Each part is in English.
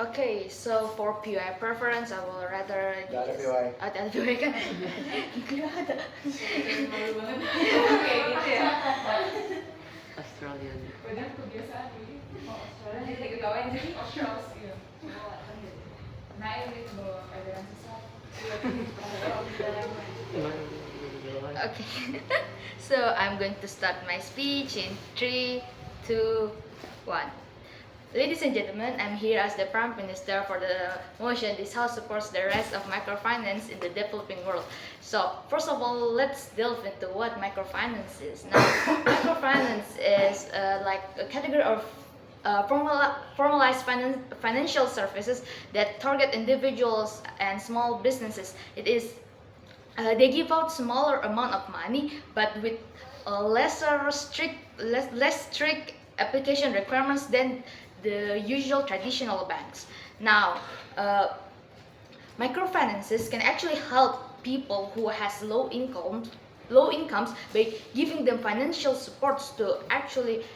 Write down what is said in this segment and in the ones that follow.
Okay, so for PUI preference, I will rather Gak ada PUI. Ada PUI kan? Gak ada. Kayak gitu ya. Australian. Padahal kebiasaan ini. Oh, Australia jadi ketawain jadi Australia. Nah, ini bawa keadaan sesat. Okay, so I'm going to start my speech in 3, 2, 1. Ladies and gentlemen, I'm here as the Prime Minister for the motion this House supports the rise of microfinance in the developing world. So, first of all, let's delve into what microfinance is. Now, microfinance is like a category of formalized financial services that target individuals and small businesses. It is they give out smaller amount of money, but with less strict application requirements than the usual traditional banks. Now, microfinances can actually help people who has low incomes by giving them financial supports to actually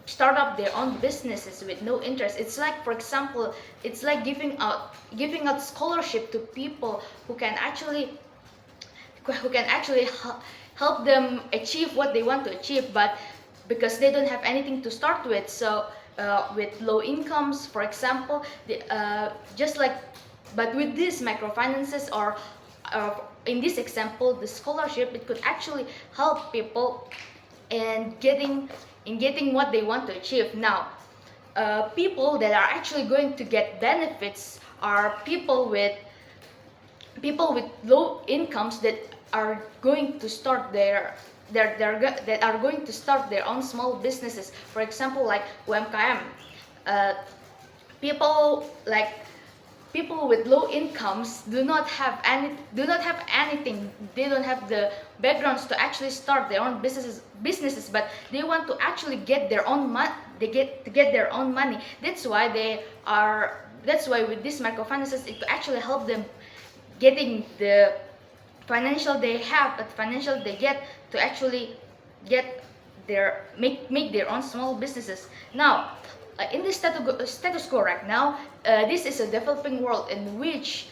start up their own businesses with no interest. It's like, for example, it's like giving out scholarship to people who can actually help them achieve what they want to achieve, but because they don't have anything to start with. So with low incomes, for example, but with these microfinances or in this example, the scholarship, it could actually help people in getting what they want to achieve. Now, people that are actually going to get benefits are people with low incomes that are going to start their own small businesses. For example, like UMKM, people with low incomes do not have anything. They don't have the backgrounds to actually start their own businesses, but they want to actually get their own money. Their own money. That's why with these microfinances, it could actually help them getting the financial they get to actually make their own small businesses. Now, in the status quo right now, this is a developing world in which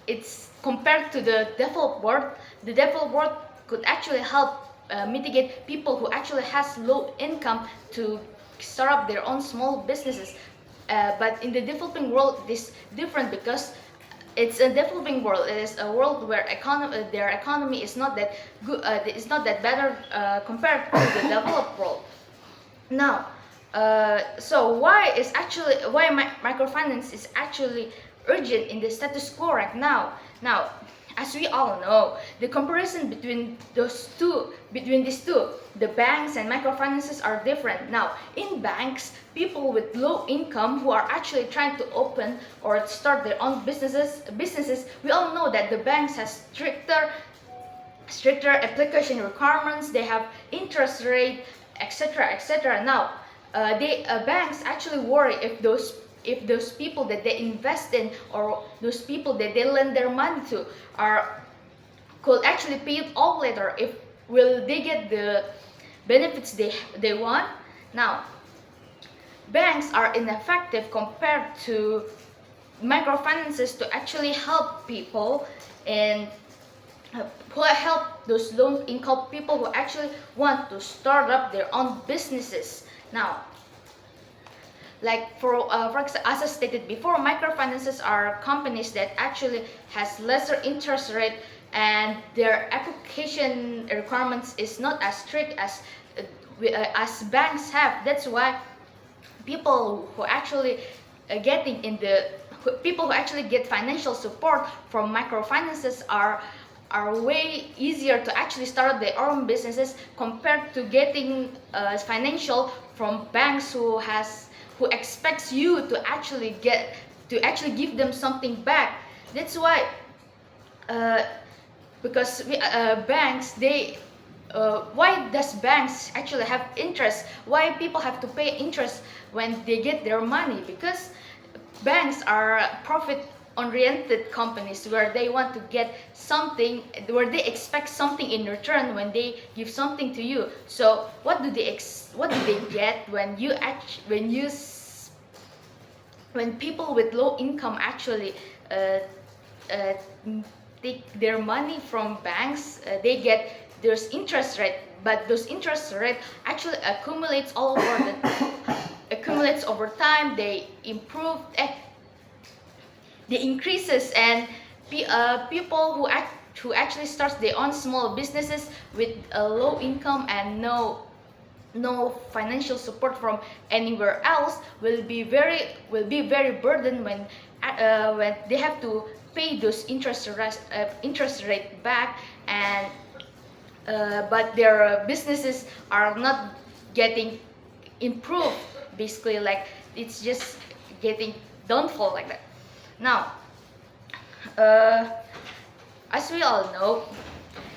it's compared to the developed world. The developed world could actually help mitigate people who actually has low income to start up their own small businesses. But in the developing world, this is different because it's a developing world. It is a world where their economy is not that good. It's not that better compared to the developed world. Now, so why microfinance is actually urgent in the status quo right now? Now, as we all know, the comparison between these two, the banks and microfinances are different. Now, in banks, people with low income who are actually trying to open or start their own businesses, we all know that the banks have stricter application requirements. They have interest rate, etc. Now, banks actually worry if those people that they invest in or those people that they lend their money to could actually pay it all later. Will they get the benefits they want? Now, banks are ineffective compared to microfinances to actually help people and help those low income people who actually want to start up their own businesses. Now, like for example, as I stated before, microfinances are companies that actually has lesser interest rate and their application requirements is not as strict as banks have. That's why people who actually get financial support from microfinances are way easier to actually start their own businesses compared to getting financial from banks who expects you to actually give them something back. That's why because banks why does banks actually have interest? Why people have to pay interest when they get their money? Because banks are oriented companies where they want to get something, where they expect something in return when they give something to you. So what do they get when when people with low income actually uh, uh, take their money from banks? They get there's interest rate, but those interest rate actually accumulates over time. They improve, the increases, and people who actually starts their own small businesses with a low income and no financial support from anywhere else will be very burdened when they have to pay those interest rate back, and but their businesses are not getting improved, basically, like it's just getting downfall like that. Now, uh, as we all know,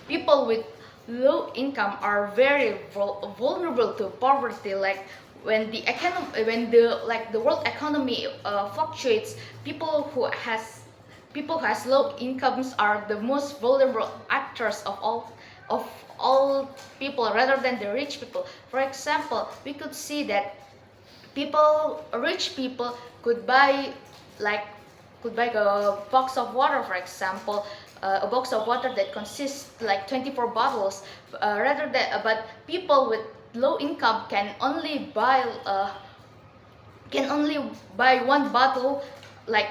people with low income are very vulnerable to poverty. Like when the world economy fluctuates, people who has low incomes are the most vulnerable actors of all people, rather than the rich people. For example, we could see that rich people could buy, like a box of water, for example, a box of water that consists like 24 bottles, but people with low income can only buy one bottle, like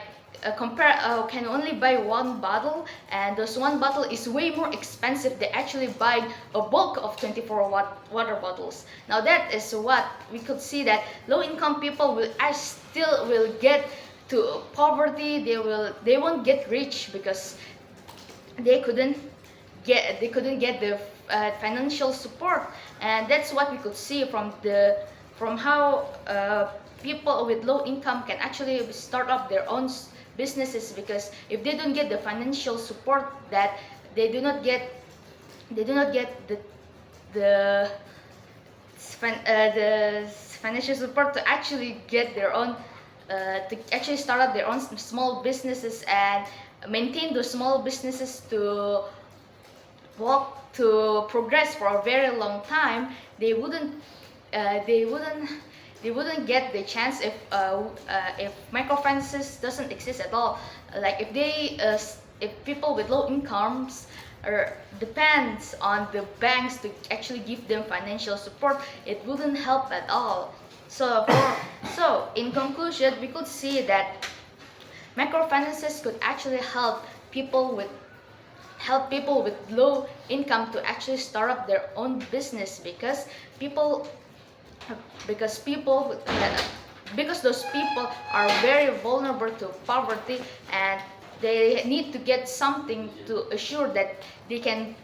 can only buy one bottle, and this one bottle is way more expensive than actually buying a bulk of 24 water bottles. Now that is what we could see, that low income people still will get to poverty. They won't get rich because they couldn't get the financial support. And that's what we could see from how people with low income can actually start up their own businesses, because if they don't get the financial support, that they do not get the the financial support to actually get their own to actually start up their own small businesses and maintain those small businesses to progress for a very long time. They wouldn't uh, they wouldn't they wouldn't get the chance if microfinances doesn't exist at all. Like if people with low incomes depends on the banks to actually give them financial support, it wouldn't help at all. So in conclusion, we could see that microfinances could actually help people with low income to actually start up their own business, people because people because those people are very vulnerable to poverty, and they need to get something to assure that they can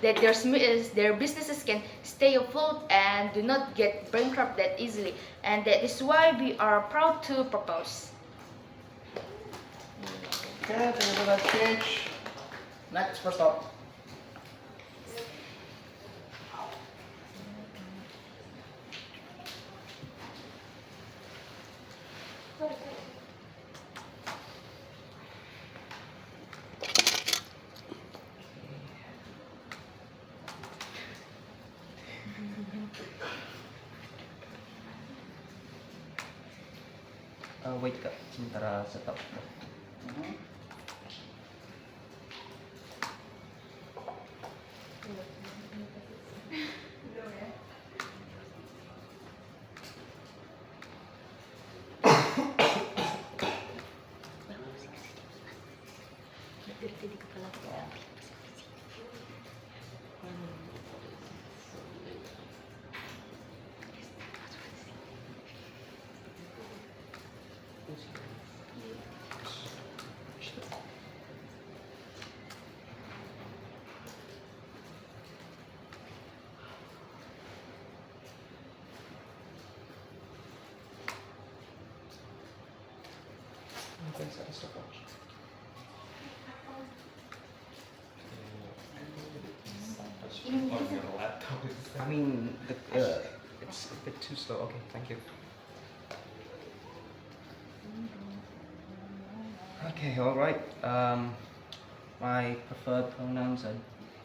that their businesses can stay afloat and do not get bankrupt that easily. And that is why we are proud to propose. Okay, thank you for that speech. Next, first up. Wait Kak, sementara setup. Thanks, I stop watch. On your laptop. I mean, it's a bit too slow. Okay, thank you. Okay, all right. My preferred pronouns are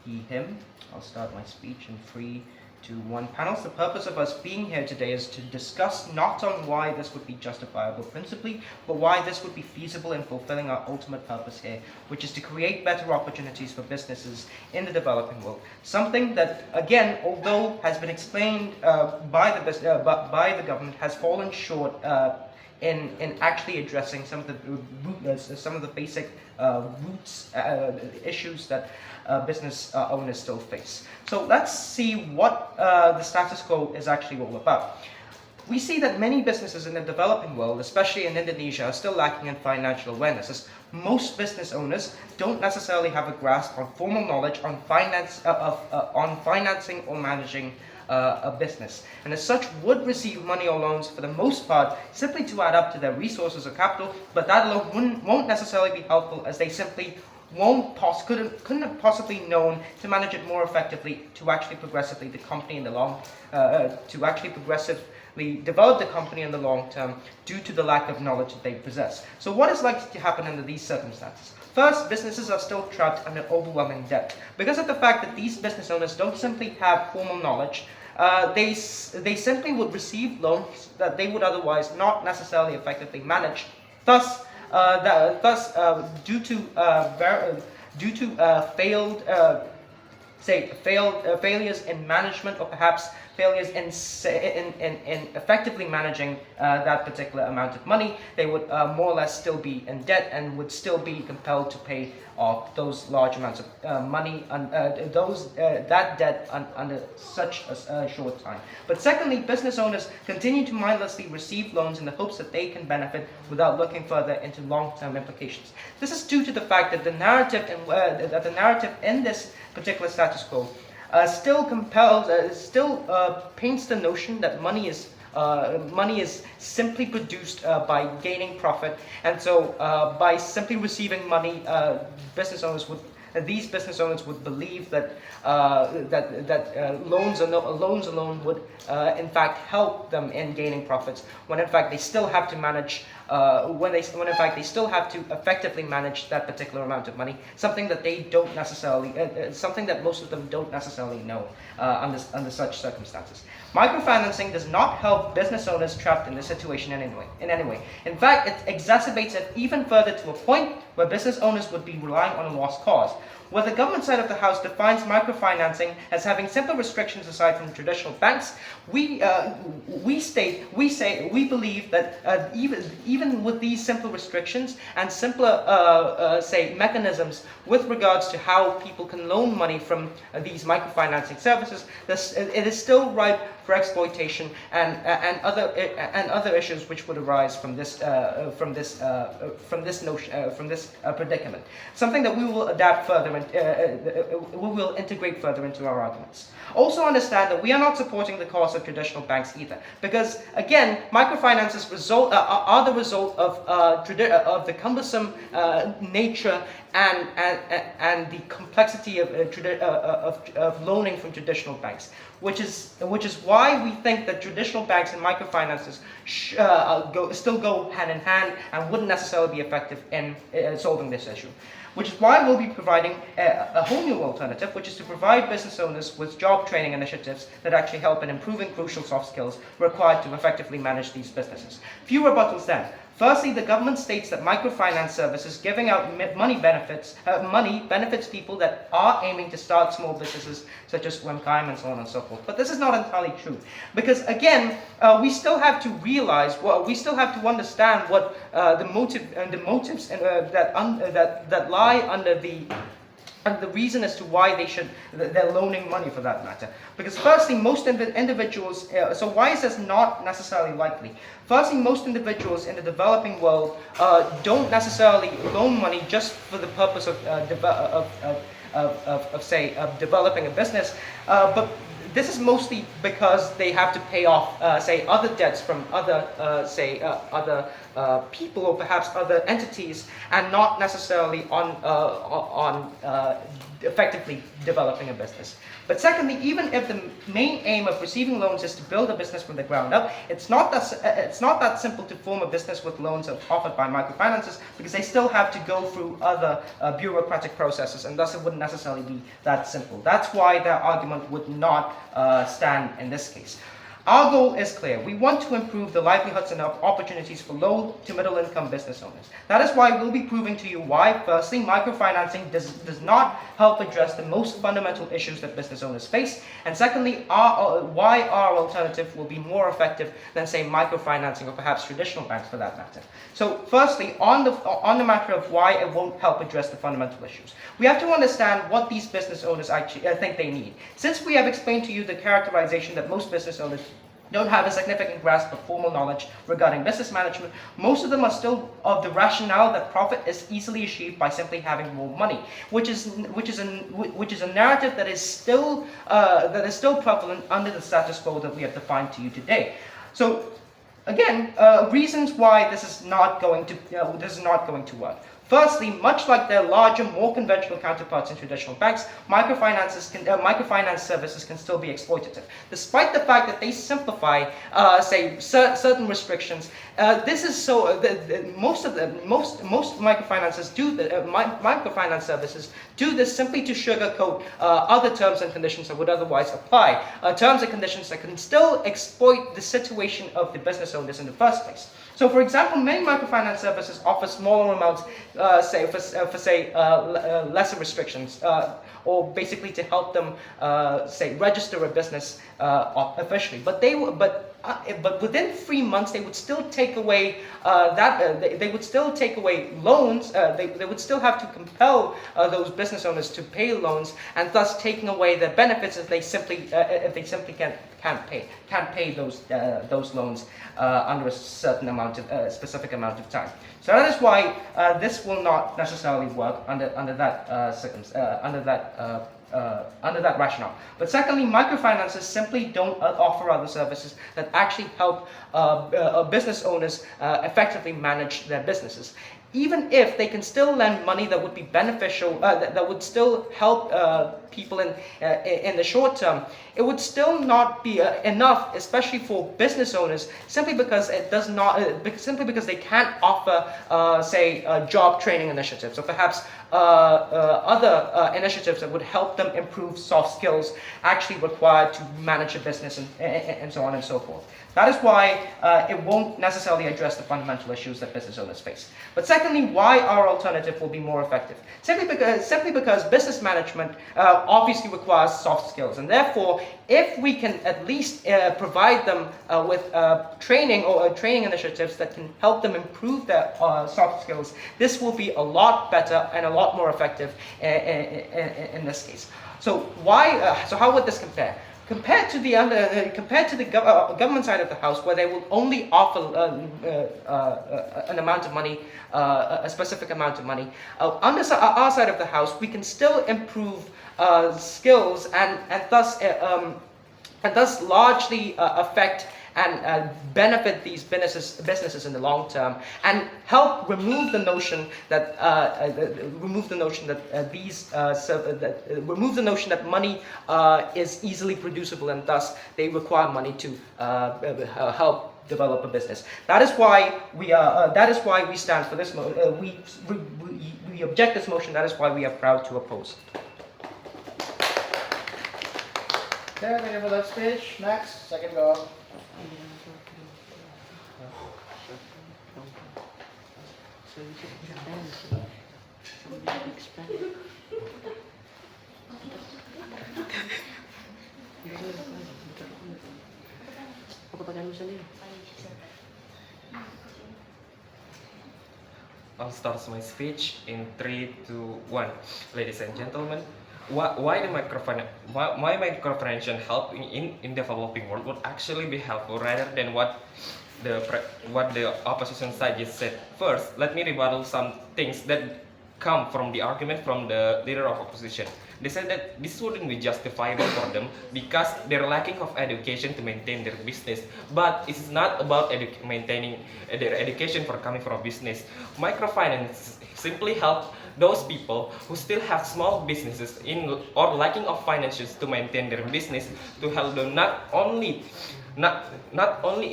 he, him. I'll start my speech in 3, 2, 1. Panels, the purpose of us being here today is to discuss not on why this would be justifiable principally, but why this would be feasible in fulfilling our ultimate purpose here, which is to create better opportunities for businesses in the developing world. Something that, again, although has been explained by the government, has fallen short in actually addressing some of the basic roots issues that business owners still face. So let's see what the status quo is actually all about. We see that many businesses in the developing world, especially in Indonesia, are still lacking in financial awareness, as most business owners don't necessarily have a grasp on formal knowledge on financing or managing a business, and as such would receive money or loans for the most part simply to add up to their resources or capital, but that alone won't necessarily be helpful, as they simply couldn't have possibly known to manage it more effectively to actually progressively develop the company in the long term due to the lack of knowledge that they possess. So what is likely to happen under these circumstances? First, businesses are still trapped under overwhelming debt. Because of the fact that these business owners don't simply have formal knowledge, they simply would receive loans that they would otherwise not necessarily effectively manage. Thus, due to failures in management, or perhaps failures in effectively managing that particular amount of money, they would more or less still be in debt and would still be compelled to pay off those large amounts of money, that debt under such a short time. But secondly, business owners continue to mindlessly receive loans in the hopes that they can benefit without looking further into long-term implications. This is due to the fact that the narrative in this particular status quo still paints the notion that money is simply produced by gaining profit, and so by simply receiving money, these business owners would believe that loans alone would in fact help them in gaining profits, when in fact they still have to manage when in fact they still have to effectively manage that particular amount of money, something that they don't necessarily something that most of them don't necessarily know under such circumstances. Microfinancing does not help business owners trapped in this situation in any way. In fact, it exacerbates it even further to a point where business owners would be relying on a lost cause. Where the government side of the house defines microfinancing as having simple restrictions aside from traditional banks, we believe that even with these simple restrictions and simpler mechanisms with regards to how people can loan money from these microfinancing services, it is still ripe for exploitation and other issues which would arise from this predicament. Something that we will adapt further and we will integrate further into our arguments. Also understand that we are not supporting the cause of traditional banks either, because again, microfinances are the result of the cumbersome nature and the complexity of loaning from traditional banks, which is why we think that traditional banks and microfinances still go hand in hand and wouldn't necessarily be effective in solving this issue. Which is why we'll be providing a whole new alternative, which is to provide business owners with job training initiatives that actually help in improving crucial soft skills required to effectively manage these businesses. Few rebuttals then. Firstly, the government states that microfinance services giving out money benefits people that are aiming to start small businesses such as UMKM and so on and so forth. But this is not entirely true, because again, we still have to understand what the motives that lie under the reason as to why they're loaning money, for that matter. Because firstly, most individuals, so why is this not necessarily likely? Firstly, most individuals in the developing world don't necessarily loan money just for the purpose of developing a business, but this is mostly because they have to pay off, say, other debts from other, other people or perhaps other entities, and not necessarily on effectively developing a business. But secondly, even if the main aim of receiving loans is to build a business from the ground up, it's not that simple to form a business with loans offered by microfinances, because they still have to go through other bureaucratic processes, and thus it wouldn't necessarily be that simple. That's why their argument would not stand in this case. Our goal is clear. We want to improve the livelihoods and opportunities for low to middle income business owners. That is why we'll be proving to you why, firstly, microfinancing does not help address the most fundamental issues that business owners face, and secondly, why our alternative will be more effective than, say, microfinancing or perhaps traditional banks for that matter. So firstly, on the matter of why it won't help address the fundamental issues, we have to understand what these business owners actually think they need. Since we have explained to you the characterization that most business owners don't have a significant grasp of formal knowledge regarding business management, most of them are still of the rationale that profit is easily achieved by simply having more money, which is a narrative that is still prevalent under the status quo that we have defined to you today. So, again, reasons why this is not going to work. Firstly, much like their larger, more conventional counterparts in traditional banks, microfinance services can still be exploitative. Despite the fact that they simplify, say, certain restrictions, this is so. Most microfinances do microfinance services do this simply to sugarcoat other terms and conditions that would otherwise apply. Terms and conditions that can still exploit the situation of the business owners in the first place. So, for example, many microfinance services offer smaller amounts, lesser restrictions, or basically to help them, say, register a business officially. But within 3 months, they would still take away they would still take away loans. They would still have to compel those business owners to pay loans, and thus taking away their benefits if they simply can't pay those loans under a certain specific amount of time. So that is why this will not necessarily work under that rationale. But secondly, microfinances simply don't offer other services that actually help business owners effectively manage their businesses. Even if they can still lend money that would be beneficial, that would still help people in the short term, it would still not be enough, especially for business owners, simply because they can't offer, say, job training initiatives, or perhaps other initiatives that would help them improve soft skills actually required to manage a business, and so on and so forth. That is why it won't necessarily address the fundamental issues that business owners face. But secondly, why our alternative will be more effective? Simply because business management obviously requires soft skills, and therefore, if we can at least provide them with training initiatives that can help them improve their soft skills, this will be a lot better and a lot more effective in this case. So how would this compare? Compared to the government side of the house, where they will only offer an amount of money, a specific amount of money, on our side of the house, we can still improve skills and thus largely affect and benefit these businesses in the long term, and help remove the notion that money is easily producible, and thus they require money to help develop a business. That is why we stand for this. We object this motion. That is why we are proud to oppose. Okay, thank you for that speech. Next, second go. I'll start my speech in 3, 2, 1. Ladies and gentlemen, why microfinance help in developing world would actually be helpful rather than what the opposition side just said. First, let me rebuttal some things that come from the argument from the leader of opposition. They said that this wouldn't be justifiable for them because they're lacking of education to maintain their business. But it's not about maintaining their education for coming from business. Microfinance simply help those people who still have small businesses or lacking of finances to maintain their business, to help them not only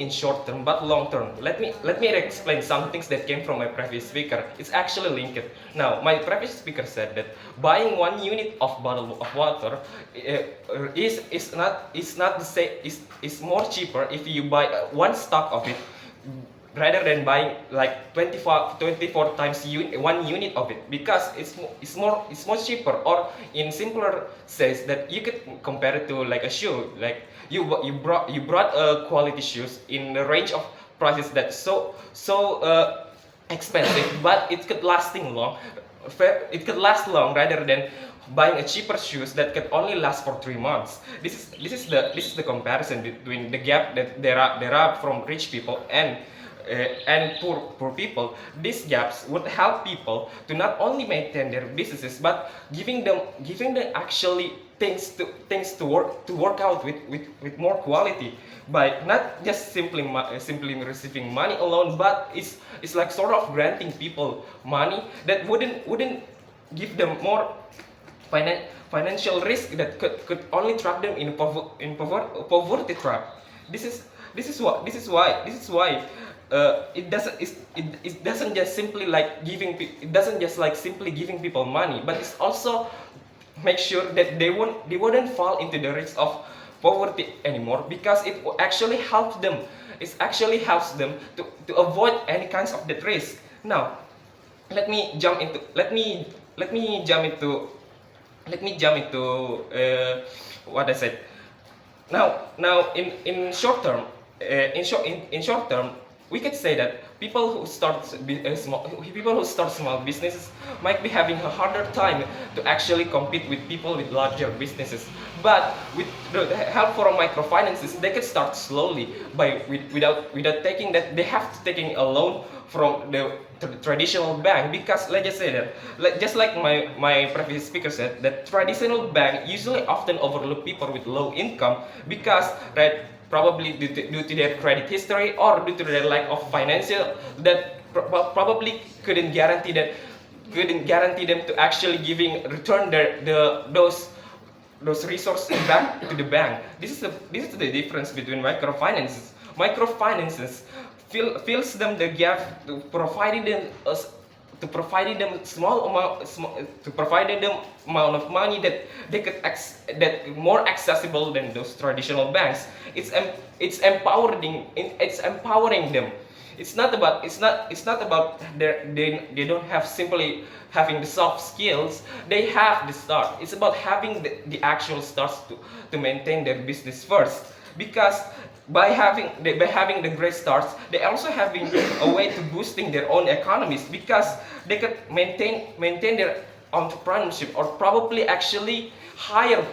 in short term but long term. Let me explain some things that came from my previous speaker. It's actually linked. Now, my previous speaker said that buying 1 unit of bottle of water is not the same, is more cheaper if you buy one stock of it rather than buying like 24 times 1 unit of it, because it's more cheaper. Or in simpler says that you could compare it to like a shoe. Like you brought quality shoes in the range of prices that's so expensive, but it could last long rather than buying a cheaper shoes that could only last for 3 months. This is the comparison between the gap that there are from rich people and poor people. These gaps would help people to not only maintain their businesses but giving them actually things to work out with more quality, by not just simply receiving money alone, but it's like sort of granting people money that wouldn't give them more financial risk that could only trap them in poverty trap. This is why it doesn't just simply like simply giving people money, but it's also make sure that they wouldn't fall into the risk of poverty anymore, because it actually helps them. It actually helps them to avoid any kinds of that risk. Now, let me jump into what I said. Now, in short term, in short term, we could say that people who start small businesses might be having a harder time to actually compete with people with larger businesses. But with the help from microfinances, they can start slowly without taking that. They have to taking a loan from the traditional bank, because let's just say that, just like my previous speaker said, that traditional bank usually often overlook people with low income because, right, probably due to their credit history or due to their lack of financial, that probably couldn't guarantee them to actually return those resources back to the bank. This is the difference between microfinances. Microfinances fills them the gap to providing them amount of money that they could that more accessible than those traditional banks. It's empowering them. It's not about they don't have simply having the soft skills. They have the start. It's about having the actual starts to maintain their business first, because by having the great starts, they also having a way to boosting their own economies, because they could maintain their entrepreneurship, or probably actually hire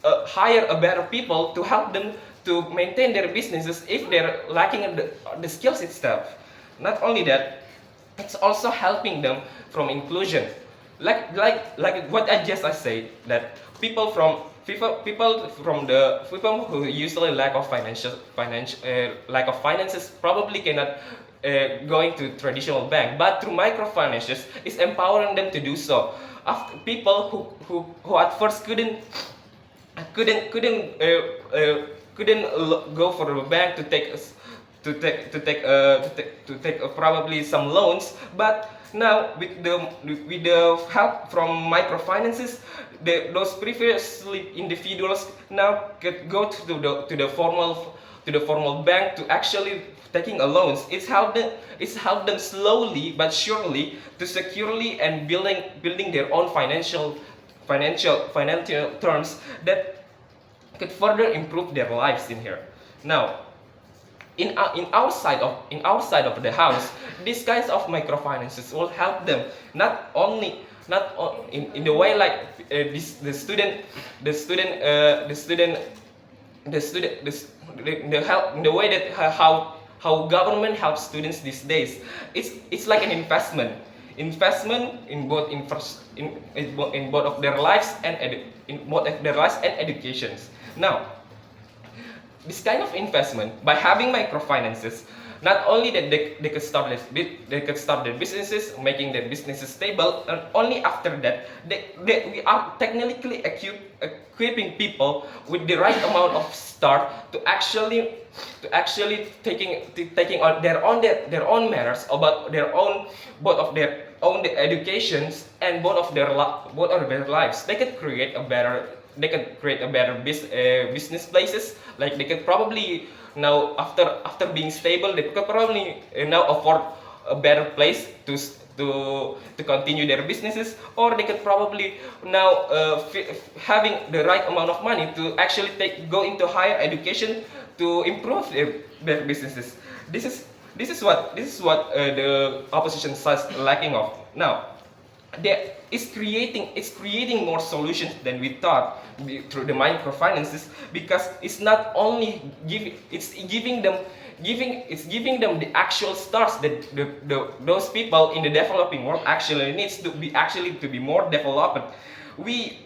a better people to help them to maintain their businesses if they're lacking the skills itself. Not only that, it's also helping them from inclusion, like what I said, that people who usually lack of finances probably cannot going to traditional bank, but through microfinances is empowering them to do so. After people who at first couldn't go for a bank to take probably some loans, but now with the help from microfinances, those previously individuals now could go to the formal bank to actually taking a loans. It's helped them slowly but surely to securely and building their own financial terms that could further improve their lives in here. Now, in our side of the house, these kinds of microfinances will help them not only in the way like the way that how government helps students these days. It's like an investment. investment in both in both of their lives and educations. Now, this kind of investment, by having microfinances, not only that they could start their businesses, making their businesses stable, and only after that we are technically equipping people with the right amount of start to actually taking on their own matters about their own, both of their own educations and both of their lives. They could create a better business places. Like they could probably now, after being stable, they could probably now afford a better place to continue their businesses, or they could probably now having the right amount of money to actually go into higher education to improve their businesses. This is what the opposition side lacking of now. It's creating more solutions than we thought through the microfinances, because it's not only giving them the actual starts that those people in the developing world actually needs to be more developed. We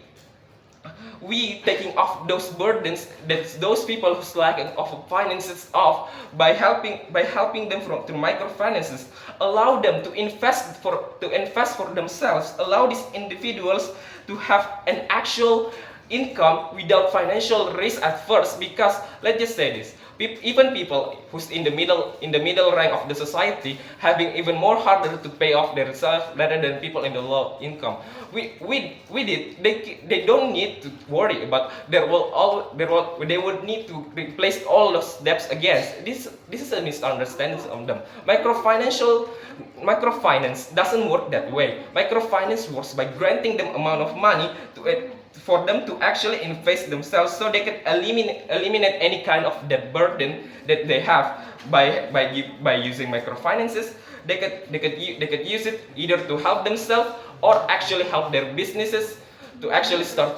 taking off those burdens that those people who's lacking of finances off by helping them through microfinances, allow them to invest for themselves, allow these individuals to have an actual income without financial risk at first. Because let's just say this, even people who's in the middle rank of the society having even more harder to pay off themselves rather than people in the low income. They don't need to worry about they would need to replace all those debts again. This is a misunderstanding of them. Microfinance doesn't work that way. Microfinance works by granting them amount of money for them to actually invest themselves, so they can eliminate any kind of debt burden that they have by using microfinances. They could use it either to help themselves or actually help their businesses to actually start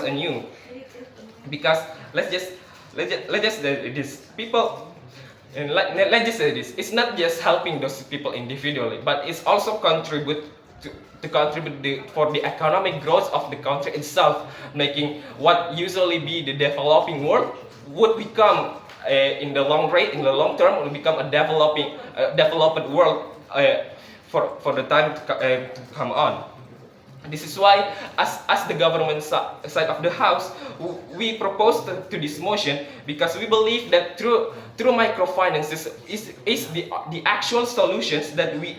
anew. Because let's just say this, people. And let's just say this, it's not just helping those people individually, but it's also contribute for the economic growth of the country itself, making what usually be the developing world would become in the long term will become a developed world for the time to come on. This is why, as the government side of the house, we propose to this motion, because we believe that through microfinances is the actual solutions that we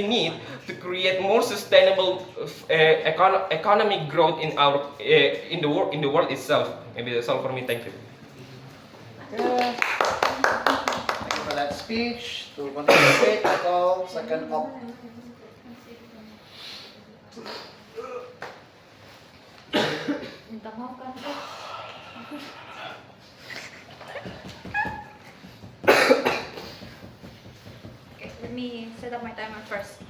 need to create more sustainable economic growth in the world itself. Maybe that's all for me. Thank you. Okay. Thank you for that speech. To continue the debate, I call second op. Minta maaf kan? Okay, let me set up my timer first.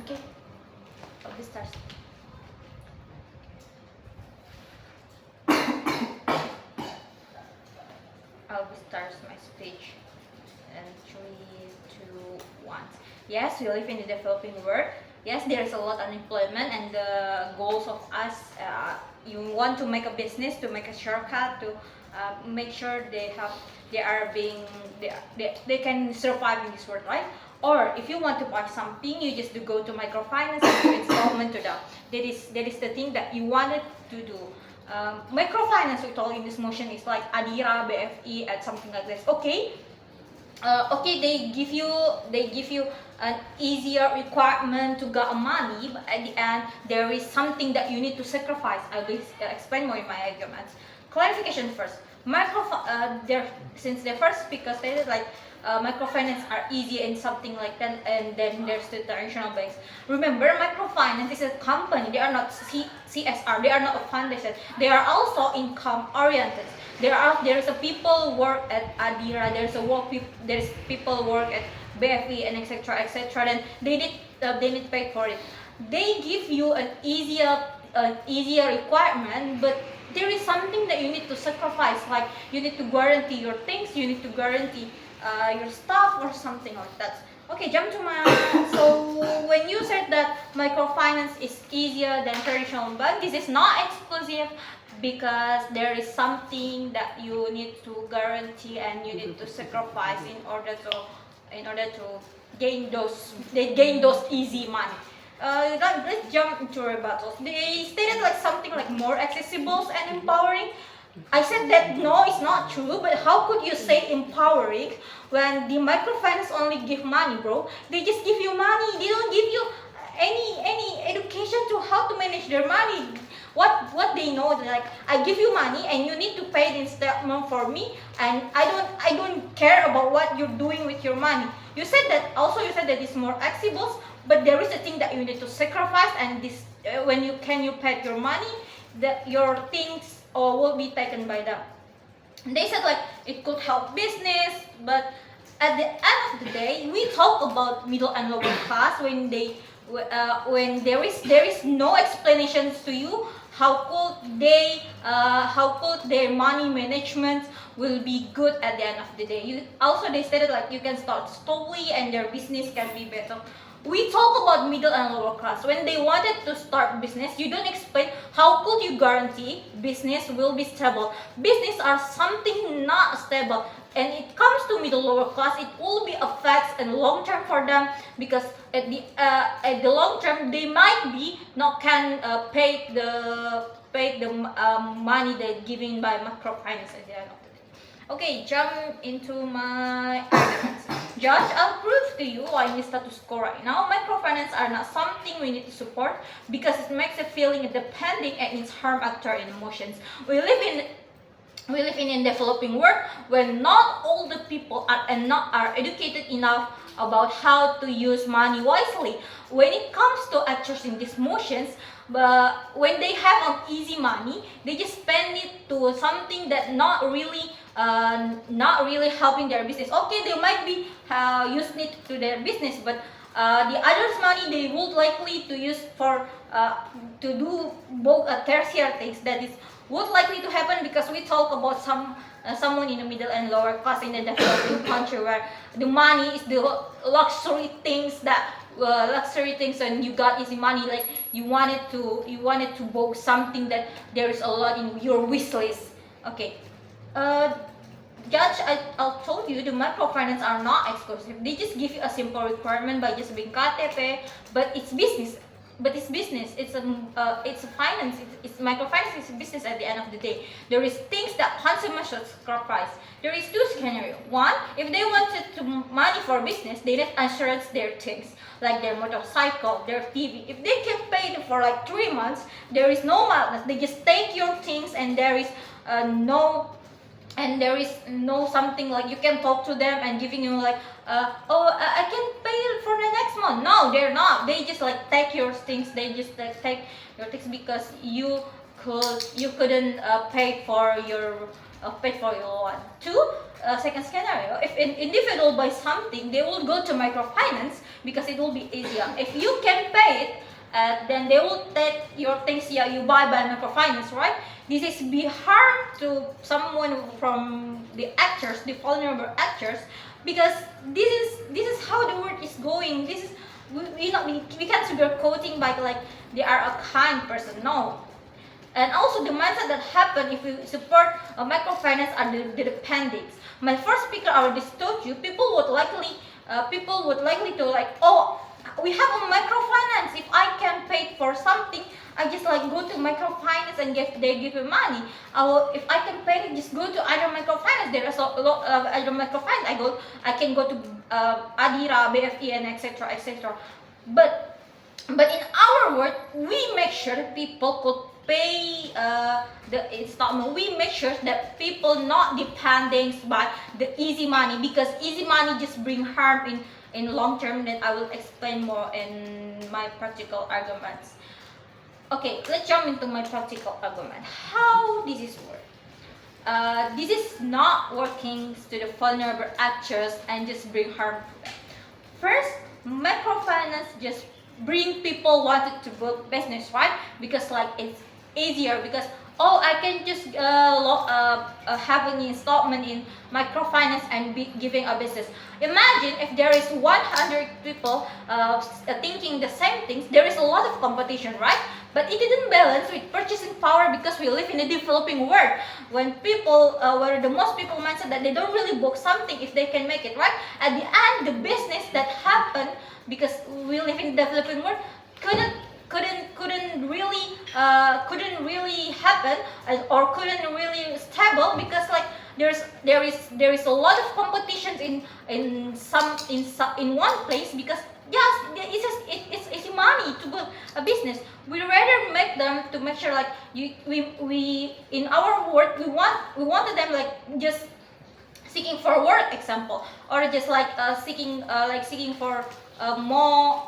Okay, I'll be start. I'll start my speech in 3, 2, 1. Yes, we live in the developing world. Yes, there's a lot of unemployment, and the goals of us, you want to make a business, to make a shortcut, to make sure they can survive in this world, right? Or if you want to buy something, you just go to microfinance and do installment to that. That is the thing that you wanted to do. Microfinance, we told in this motion, is like Adira, BFE, and something like this. Okay, they give you an easier requirement to get money, but at the end there is something that you need to sacrifice. I will explain more in my arguments. Clarification first. Since the first speaker stated like microfinance are easy and something like that, and then there's the traditional banks. Remember, microfinance is a company. They are not CSR. They are not a foundation. They are also income oriented. There's a people work at Adira. There's people work at BFE and etc. Then they need paid for it. They give you an easier an easier requirement, but there is something that you need to sacrifice, like you need to guarantee your things, you need to guarantee your stuff or something like that. Okay, jump to my, so when you said that microfinance is easier than traditional bank, this is not exclusive because there is something that you need to guarantee and you need to sacrifice in order to gain those easy money. Let's jump into rebuttals. They stated like something like more accessible and empowering. I said that no, it's not true, but how could you say empowering when the microfinance only give money, bro? They just give you money. They don't give you any education to how to manage their money. What they know, like, I give you money and you need to pay the installment for me, and I don't care about what you're doing with your money. You said that it's more accessible, but there is a thing that you need to sacrifice, and this when you pay your money, that your things will be taken by them. They said like it could help business, but at the end of the day, we talk about middle and lower class when there is no explanations to you how could their money management will be good at the end of the day. They stated like you can start slowly and their business can be better. We talk about middle and lower class. When they wanted to start business, you don't explain how could you guarantee business will be stable. Business are something not stable. And it comes to middle lower class, it will be effects and long term for them, because at the long term they might be not can pay the money they're given by microfinance at the end of the day. Okay, jump into my arguments. Judge, I'll prove to you why in status quo right now, microfinance are not something we need to support because it makes a feeling depending and it's harm actor in emotions. We live in a developing world when not all the people are educated enough about how to use money wisely. When it comes to actors in these motions, but when they have an easy money, they just spend it to something that not really helping their business. Okay, they might be using it to their business, but the others' money they would likely to use for to do both tertiary things that is would likely to happen, because we talk about someone in the middle and lower class in a developing country where the money is the luxury things and you got easy money, like you wanted to book something that there is a lot in your wish list. Okay, Judge, I told you the microfinance are not exclusive. They just give you a simple requirement by just being KTP, but it's business. It's business. It's a finance. It's microfinance. It's business at the end of the day. There is things that consumers should sacrifice. There is two scenarios. One, if they wanted to money for business, they need insurance their things like their motorcycle, their TV. If they can pay them for like 3 months, there is no madness. They just take your things and there is no something like you can talk to them and giving you like I can pay it for the next month. No, they're not. They just like take your things. They just like take your things because you couldn't pay for your loan. Second scenario, if an individual buys something, they will go to microfinance because it will be easier. If you can pay it, then they will take your things you buy by microfinance, right? This is be harm to someone from the actors, the vulnerable actors, because this is how the world is going. This is we can't sugarcoating by like they are a kind person. No. And also the mindset that happen if we support a microfinance are the dependents. My first speaker already told you people would likely to like, oh, we have a microfinance. If I can pay for something, I just like go to microfinance and they give me money. If I can pay it, just go to other microfinance. There is a lot of other microfinance. I can go to Adira, BFE, and etc. etc. But in our world, we make sure that people could pay the installment. We make sure that people not depending by the easy money, because easy money just bring harm in long term. That I will explain more in my practical arguments. Okay, let's jump into my practical argument. How this is work? This is not working to the vulnerable actors and just bring harm to them. First, microfinance just bring people wanted to build business, right? Because like it's easier because I can just have an installment in microfinance and be giving a business. Imagine if there is 100 people thinking the same things. There is a lot of competition, right? But it didn't balance with purchasing power because we live in a developing world. When people, where the most people mindset that they don't really book something if they can make it, right? At the end, the business that happened because we live in a developing world couldn't really happen or couldn't really stable because like there is a lot of competitions in one place because yes it's easy money to build a business. We rather make them to make sure like we in our work we wanted them like just seeking for work example or just like seeking for more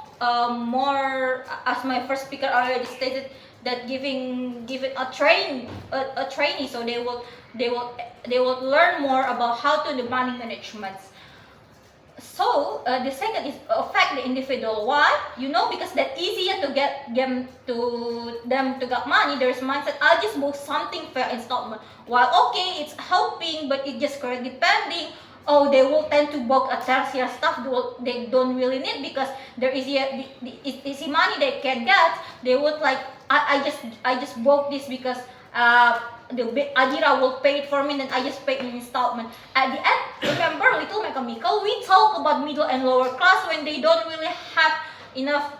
as my first speaker already stated that giving a trainee so they will learn more about how to do money management. So the second is affect the individual. Why? Because that easier to get them to get money. There's mindset. I'll just book something per installment. While okay, it's helping, but it just credit depending. They will tend to book a tertiary stuff they don't really need because there is easy money they can get. They would like I just book this because the Adira will pay it for me and I just pay in installment. At the end, remember Little Mechanical, we talk about middle and lower class when they don't really have enough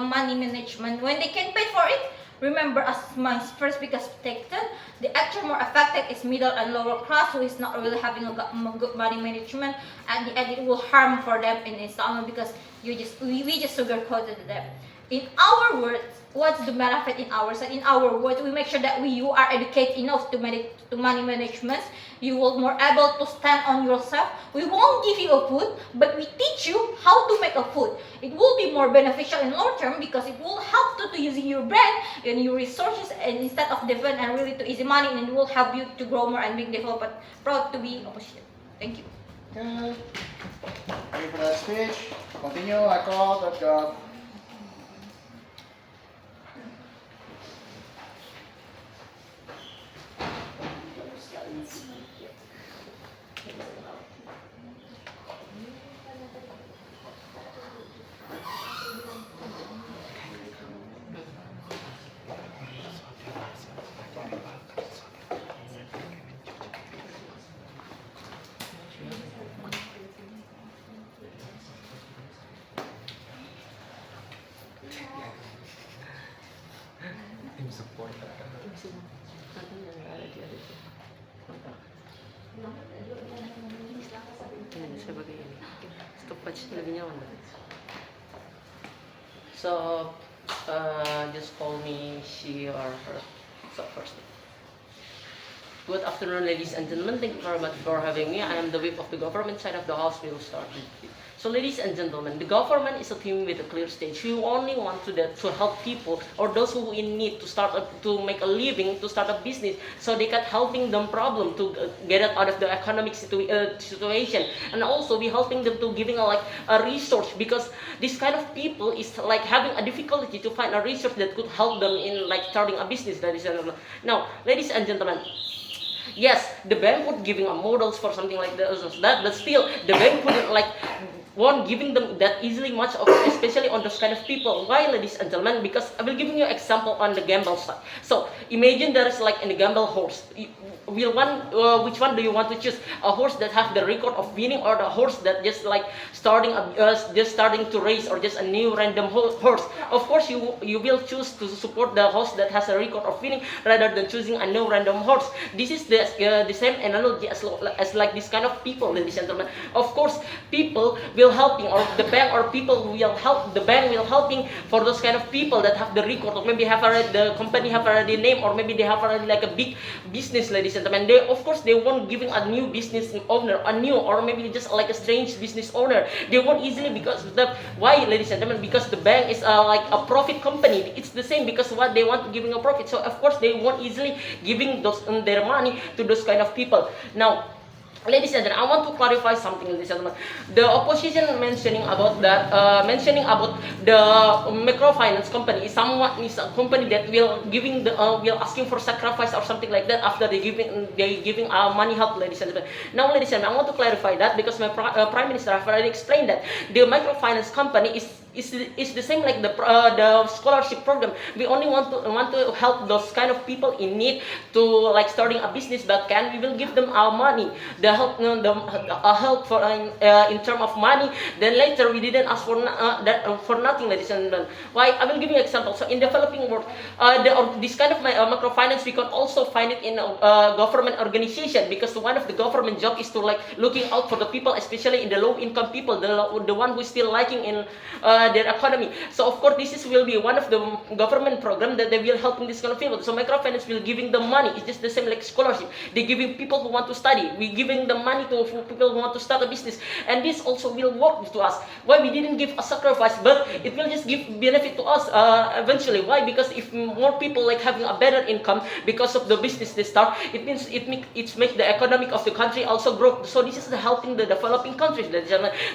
money management. When they can pay for it, remember as my first speaker stated, the actual more affected is middle and lower class who is not really having a good money management. At the end, it will harm for them in installment because we just sugarcoated them. In our words, what's the benefit in our side? In our words, we make sure that you are educated enough to money management. You will more able to stand on yourself. We won't give you a food, but we teach you how to make a food. It will be more beneficial in long term because it will help to using your brain and your resources and instead of developing and really to easy money and it will help you to grow more and being developed. Proud to be opposite. Thank you. Good. Thank you for that speech. Continue. I call the So, just call me she or her. So first. Good afternoon, ladies and gentlemen. Thank you very much for having me. I am the whip of the government side of the house. We will start with it. So, ladies and gentlemen, the government is a team with a clear stage. We only want to help people or those who in need to make a living, to start a business, so they can helping them problem to get it out of the economic situation, and also we helping them to giving a resource because this kind of people is like having a difficulty to find a resource that could help them in like starting a business. Ladies and gentlemen. Now, ladies and gentlemen. Yes, the bank would giving a models for something like that, but still the bank won't giving them that easily much of, especially on those kind of people. Why, ladies and gentlemen? Because I will giving you example on the gamble side. So imagine there is like in the gamble horse. Which one do you want to choose? A horse that have the record of winning, or the horse that just like starting to race, or just a new random horse? Of course, you will choose to support the horse that has a record of winning rather than choosing a new random horse. This is the same analogy as like this kind of people, ladies and gentlemen. Of course, people will helping, or the bank or people will help. The bank will helping for those kind of people that have the record, or maybe have already the company have already name, or maybe they have already like a big business, ladies and gentlemen. They of course they won't giving a new business owner a new, or maybe just like a strange business owner. They won't easily because why, ladies and gentlemen? Because the bank is like a profit company. It's the same because what they want to giving a profit. So of course they won't easily giving their money to those kind of people. Now, Ladies and gentlemen, I want to clarify something, ladies and gentlemen. The opposition mentioning about that, mentioning about the microfinance company is a company that will will asking for sacrifice or something like that after they giving money help, ladies and gentlemen. Now, ladies and gentlemen, I want to clarify that because my prime minister have already explained that the microfinance company is the same like the scholarship program. We only want to help those kind of people in need to like starting a business, but we will give them our money, the help, help for in term of money. Then later we didn't ask for that for nothing, ladies and gentlemen. Why? I will give you an example. So in developing world, this kind of microfinance we can also find it in government organization, because one of the government job is to like looking out for the people, especially in the low income people, the one who is still lacking in their economy. So of course this will be one of the government program that they will helping this kind of people. So microfinance will giving them money. It's just the same like scholarship. They giving people who want to study. We giving the money to people who want to start a business. And this also will work to us. Why we didn't give a sacrifice, but it will just give benefit to us eventually. Why? Because if more people like having a better income because of the business they start, it means it make the economic of the country also grow. So this is helping the developing countries.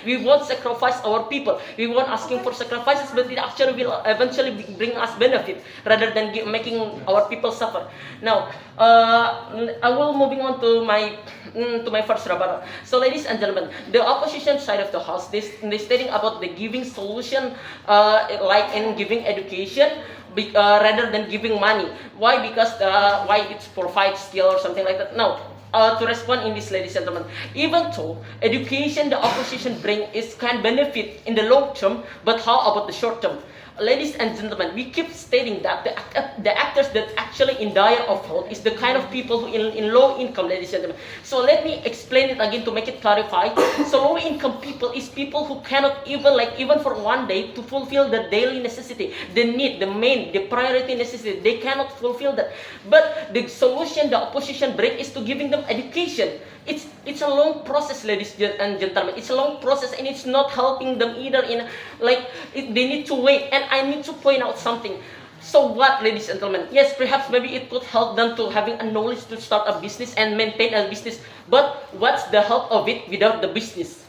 We won't sacrifice our people. We won't asking for sacrifices, but it actually will eventually bring us benefit rather than making our people suffer. Now, I will moving on to my first rebuttal. So, ladies and gentlemen, the opposition side of the house, they stating about the giving solution, like in giving education. Rather than giving money. Why? Because why it provides skill or something like that. No. To respond in this, ladies and gentlemen, even though education the opposition bring can benefit in the long term, but how about the short term? Ladies and gentlemen, we keep stating that the actors that actually in dire of health is the kind of people who in low income, ladies and gentlemen. So let me explain it again to make it clarified. So low income people is people who cannot even for one day to fulfill the daily necessity, the need, the priority necessity. They cannot fulfill that. But the solution the opposition bring is to giving them education. It's a long process, ladies and gentlemen. It's a long process, and it's not helping them either. They need to wait. And I need to point out something. So what, ladies and gentlemen? Yes, perhaps maybe it could help them to having a knowledge to start a business and maintain a business. But what's the help of it without the business?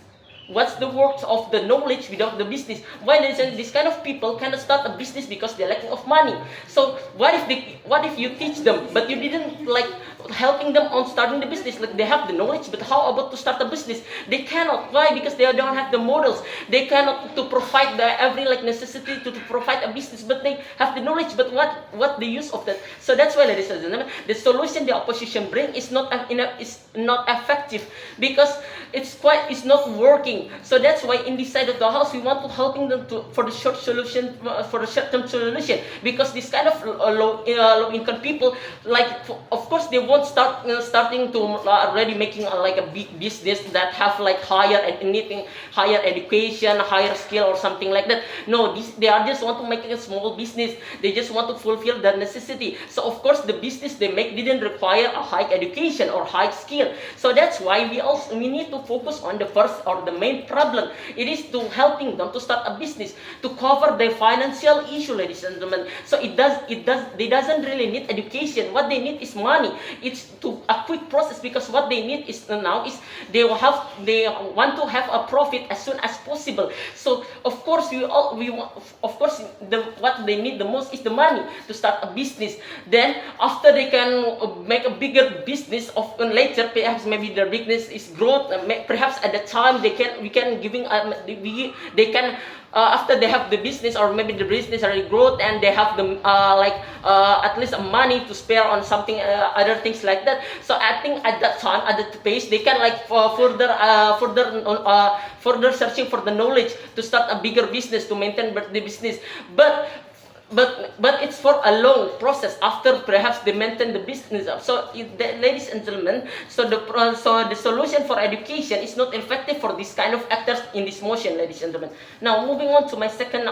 What's the worth of the knowledge without the business? Why this kind of people cannot start a business because they're lacking of money? So what if you teach them, but you didn't like helping them on starting the business? Like they have the knowledge, but how about to start a business? They cannot. Why? Because they don't have the models. They cannot to provide the every like necessity to provide a business, but they have the knowledge. But what the use of that? So that's why, ladies and gentlemen, the solution the opposition bring is not effective, because it's not working. So that's why in this side of the house we want to helping them for the short solution, for the short term solution, because this kind of low income people, like of course they won't starting to already making like a big business that have like higher education, higher skill or something like that. No, they are just want to make a small business. They just want to fulfill their necessity. So of course the business they make didn't require a high education or high skill. So that's why we need to focus on the first or the main problem. It is to helping them to start a business, to cover their financial issue, ladies and gentlemen. So they doesn't really need education. What they need is money. It's a quick process, because what they need is now is they want to have a profit as soon as possible. So of course what they need the most is the money to start a business. Then after they can make a bigger business, later perhaps maybe their business is growth. Perhaps at the time they can after they have the business, or maybe the business already growth and they have the at least money to spare on something other things like that. So I think at that time, at that pace, they can like further searching for the knowledge to start a bigger business, to maintain the business. But it's for a long process after perhaps they maintain the business. So ladies and gentlemen, so the solution for education is not effective for this kind of actors in this motion, ladies and gentlemen. Now moving on to my second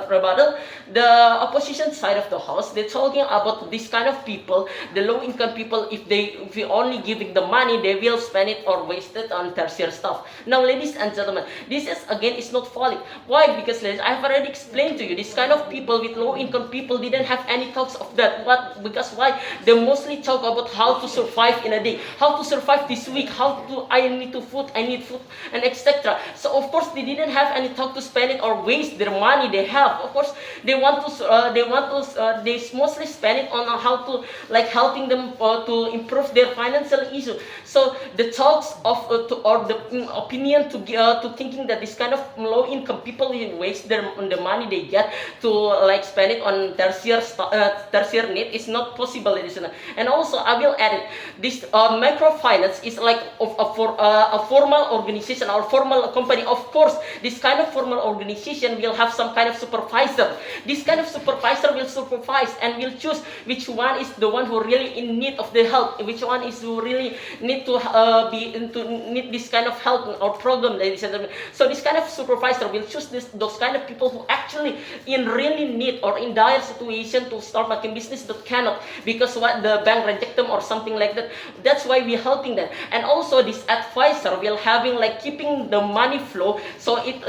rebuttal, the opposition side of the house, they're talking about this kind of people, the low income people. If we only giving the money, they will spend it or waste it on tertiary stuff. Now ladies and gentlemen, this is again is not valid. Why? Because I've already explained to you, this kind of people with low low-income people didn't have any talks of that. What? Because why? They mostly talk about how to survive in a day, how to survive this week, how to I need food, and etc. So of course they didn't have any talk to spend it or waste their money they have. Of course they they mostly spend it on how to like helping them to improve their financial issue. So the talks of or the opinion to thinking that this kind of low income people will waste the money they get to like spend it on tertiary need is not possible, ladies and gentlemen. And also I will add it, this microfinance is like a formal organization or formal company. Of course this kind of formal organization will have some kind of supervisor. This kind of supervisor will supervise and will choose which one is the one who really in need of the help, which one is who really need to need this kind of help or program, ladies and gentlemen. So this kind of supervisor will choose those kind of people who actually in really need or in dire situation to start making business that cannot because what the bank reject them or something like that. That's why we're helping them. And also this advisor will having like keeping the money flow, so it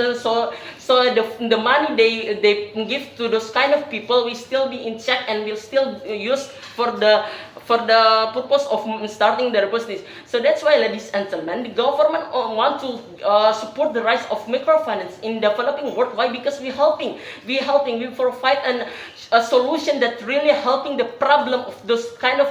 the money they give to those kind of people will still be in check and will still use for the purpose of starting their business. So that's why, ladies and gentlemen, the government want to support the rise of microfinance in developing world. Why? Because we provide a solution that really helping the problem of those kind of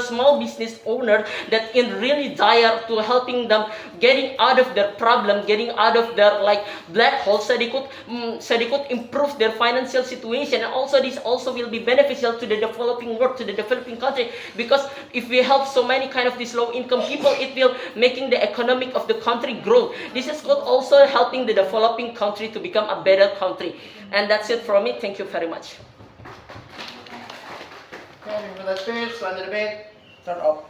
small business owner that in really dire to helping them getting out of their problem, getting out of their like black hole, so they could improve their financial situation. And also this also will be beneficial to the developing world, to the developing country, because if we help so many kind of these low income people, it will making the economic of the country grow. This is also helping the developing country to become a better country. And that's it from me. Thank you very much. Thank you for that speech. So on the debate, start off.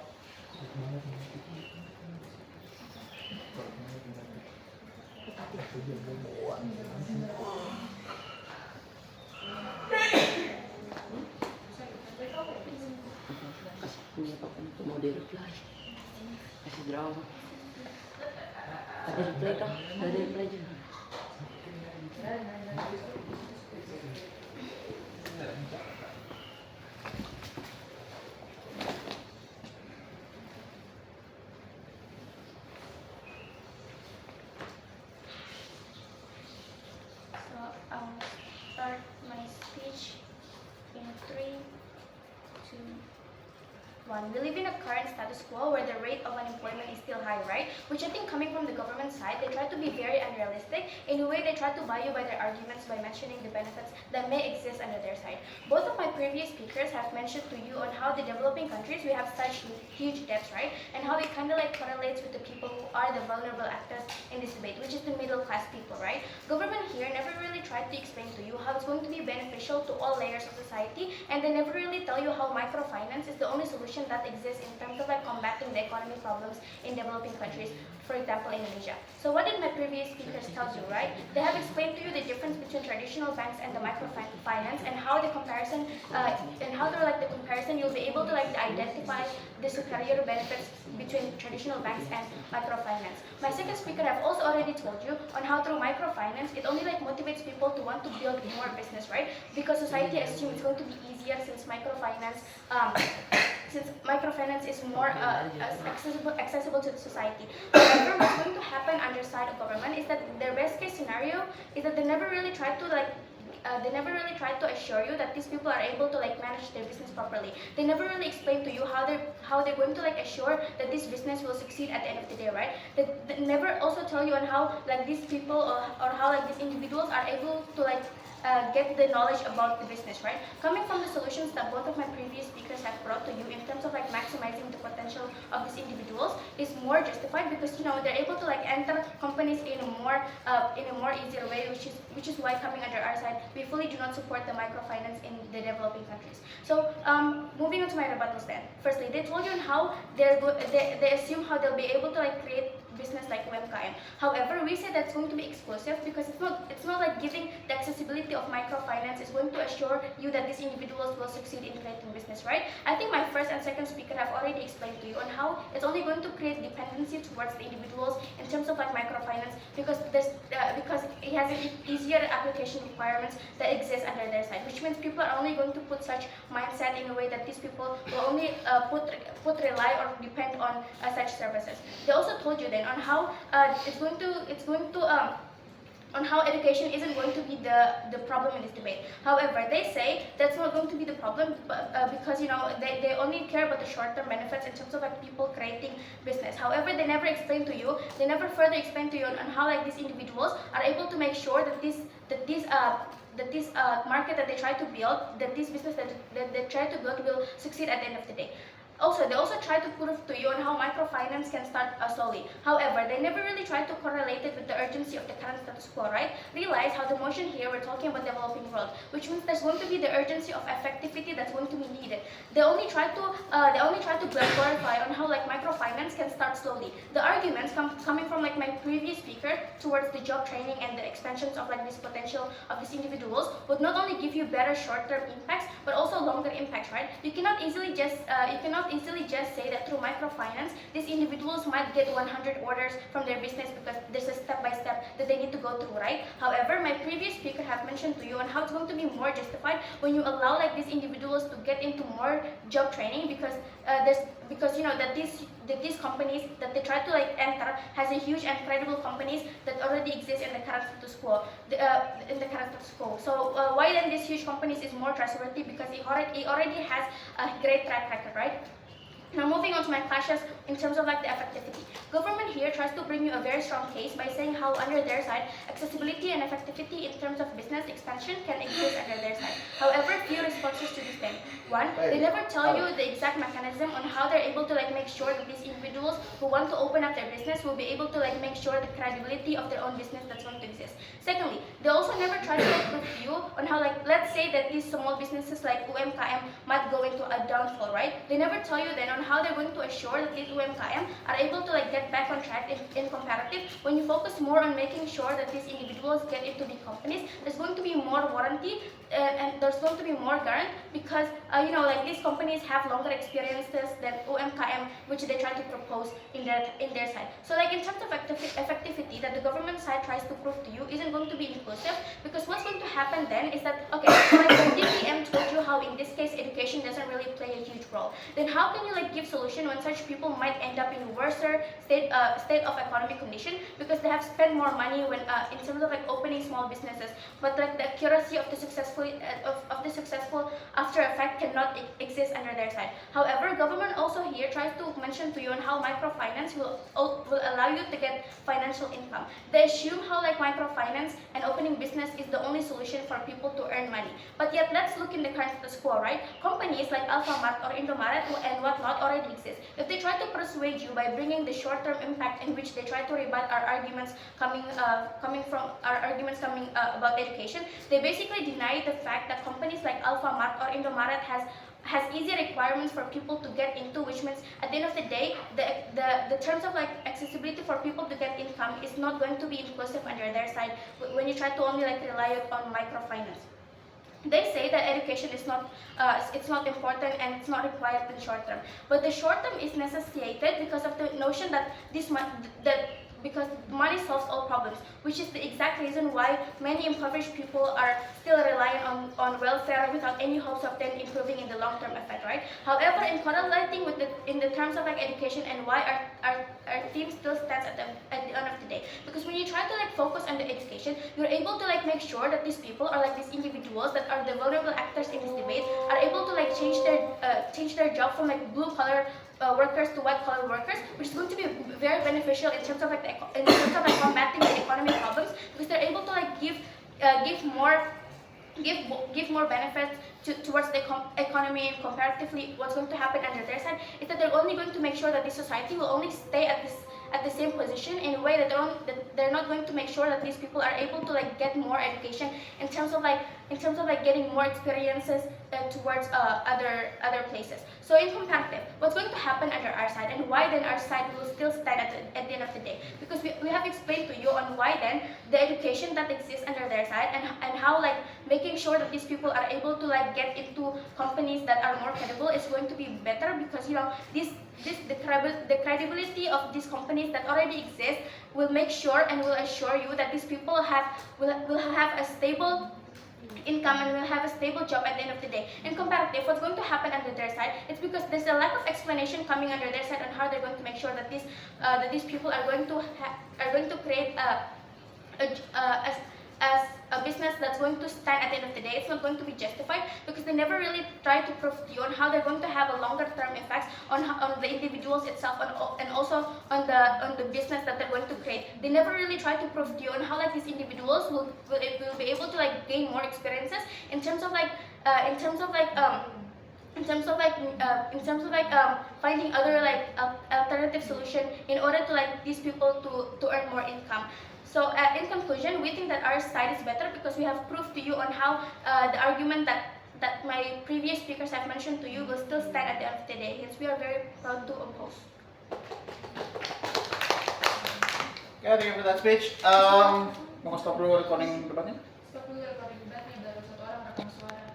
Mau di-reply. Kasih drama. Ada reply kah? Ada reply juga. So I'll start my speech in 3, 2, 1. We live in a current status quo where the rate of unemployment is still high, right? Which I think coming from the government side, they try to be very unrealistic. In a way, they try to buy you by their arguments by mentioning the benefits that may exist under their side. Both of my previous speakers have mentioned to you on how the developing countries, we have such huge debts, right? And how it kind of like correlates with the people who are the vulnerable actors in this debate, which is the middle class people, right? Government here never really tried to explain to you how it's going to be beneficial to all layers of society, and they never really tell you how microfinance is the only solution that exists in terms of like combating the economic problems in developing countries, for example Indonesia. So what did my previous speakers tell you, right? They have explained to you the difference between traditional banks and the microfinance, and how the comparison you'll be able to like identify the superior benefits between traditional banks and microfinance. My second speaker have also already told you on how through microfinance it only like motivates people to want to build more business, right? Because society assumes it's going to be easier since microfinance is more accessible to the society. However, what's going to happen under side of government is that their best case scenario is that they never really try to assure you that these people are able to like manage their business properly. They never really explain to you how they're going to like assure that this business will succeed at the end of the day, right? They never also tell you on how like these people or how like these individuals are able to like get the knowledge about the business, right? Coming from the solutions that both of my previous speakers have brought to you in terms of like maximizing the potential of these individuals is more justified, because they're able to like enter companies in a more easier way, which is why coming under our side, we fully do not support the microfinance in the developing countries. So moving on to my rebuttals then. Firstly, they told you on how they assume how they'll be able to like create business like UMKM. However, we say that's going to be exclusive because it's not like giving the accessibility of microfinance is going to assure you that these individuals will succeed in creating business, right? I think my first and second speaker have already explained to you on how it's only going to create dependency towards the individuals in terms of like microfinance, because because it has an easier application requirements that exist under their side, which means people are only going to put such mindset in a way that these people will only rely or depend on such services. They also told you then on how on how education isn't going to be the problem in this debate. However, they say that's not going to be the problem, because they only care about the short-term benefits in terms of like people creating business. However, they never explain to you, they never further explain to you on how like these individuals are able to make sure that this market that they try to build, that this business that they try to build will succeed at the end of the day. Also, they also try to prove to you on how microfinance can start slowly. However, they never really try to correlate it with the urgency of the current status quo, right? Realize how the motion here, we're talking about developing world, which means there's going to be the urgency of effectivity that's going to be needed. They only try to glorify on how like microfinance can start slowly. The arguments coming from like my previous speaker towards the job training and the expansions of like this potential of these individuals would not only give you better short-term impacts, but also longer impacts, right? You cannot easily just say that through microfinance, these individuals might get 100 orders from their business because there's a step-by-step that they need to go through, right? However, my previous speaker have mentioned to you on how it's going to be more justified when you allow like these individuals to get into more job training, because these companies that they try to like enter has a huge and credible companies that already exist in the current status quo. So why then these huge companies is more trustworthy? Because it already has a great track record, right? Now moving on to my clashes in terms of like the effectivity. Government here tries to bring you a very strong case by saying how under their side, accessibility and effectivity in terms of business expansion can exist under their side. However, few responses to this thing. One, they never tell you the exact mechanism on how they're able to like make sure that these individuals who want to open up their business will be able to like make sure the credibility of their own business that's going to exist. Secondly, they also never try to like prove to you on how like, let's say that these small businesses like UMKM might go into a downfall, right? They never tell you then on how they're going to assure that these UMKM are able to like get back on track in comparative. When you focus more on making sure that these individuals get into the companies, there's going to be more warranty and there's going to be more guarantee, because like these companies have longer experiences than UMKM, which they try to propose in their side. So like in terms of effectivity that the government side tries to prove to you isn't going to be inclusive, because what's going to happen then is that, okay, so like the DPM told you how in this case education doesn't really play a huge role. Then how can you like give solution when such people might end up in a worse state of economic condition, because they have spent more money when in terms of like opening small businesses, but like the accuracy of the successful after effect cannot exist under their side. However, government also here tries to mention to you on how microfinance will allow you to get financial income. They assume how like microfinance and opening business is the only solution for people to earn money. But yet let's look in the current status quo, right? Companies like Alfamart or Indomaret and whatnot already exist. If they try to persuade you by bringing the short-term impact in which they try to rebut our arguments coming about education, they basically deny the fact that companies like Alfamart or Indomaret has easy requirements for people to get into, which means at the end of the day, the terms of like accessibility for people to get income is not going to be inclusive under their side when you try to only like rely on microfinance. They say that education is not important and it's not required in short term, but the short term is necessitated because of the notion that because money solves all problems, which is the exact reason why many impoverished people are still relying on welfare without any hopes of them improving in the long-term effect, right? However, in correlating with in the terms of like education and why our theme still stands at the end of the day, because when you try to like focus on the education, you're able to like make sure that these people or like these individuals that are the vulnerable actors in this debate are able to like change their job from like blue-collar workers to white-collar workers, which is going to be very beneficial in terms of like combating the economic problems, because they're able to like give more benefits towards the economy. And comparatively, what's going to happen under their side is that they're only going to make sure that the society will only stay at the same position in a way that they're not going to make sure that these people are able to like get more education in terms of like in terms of like getting more experiences towards other places. So in comparative, what's going to happen under our side, and why then our side will still stand at the end of the day? Because we have explained to you on why then the education that exists under their side, and how like making sure that these people are able to like get into companies that are more credible is going to be better, because you know the credibility of these companies that already exist will make sure and will assure you that these people will have a stable income and will have a stable job at the end of the day. In comparative, what's going to happen under their side, it's because there's a lack of explanation coming under their side on how they're going to make sure that these people are going to create as a business that's going to stand at the end of the day. It's not going to be justified because they never really try to prove to you on how they're going to have a longer term effects on the individuals itself, and also on the business that they're going to create. They never really try to prove to you on how like these individuals will be able to like gain more experiences in terms of finding other like alternative solution in order to like these people to earn more income. So in conclusion, we think that our side is better because we have proved to you on how the argument that my previous speakers have mentioned to you will still stand at the end of the day. Hence, we are very proud to oppose. Okay, thank you for that speech. Mau stop dulu recording debatnya? Stop dulu recording debatnya, baru satu orang rekam suara.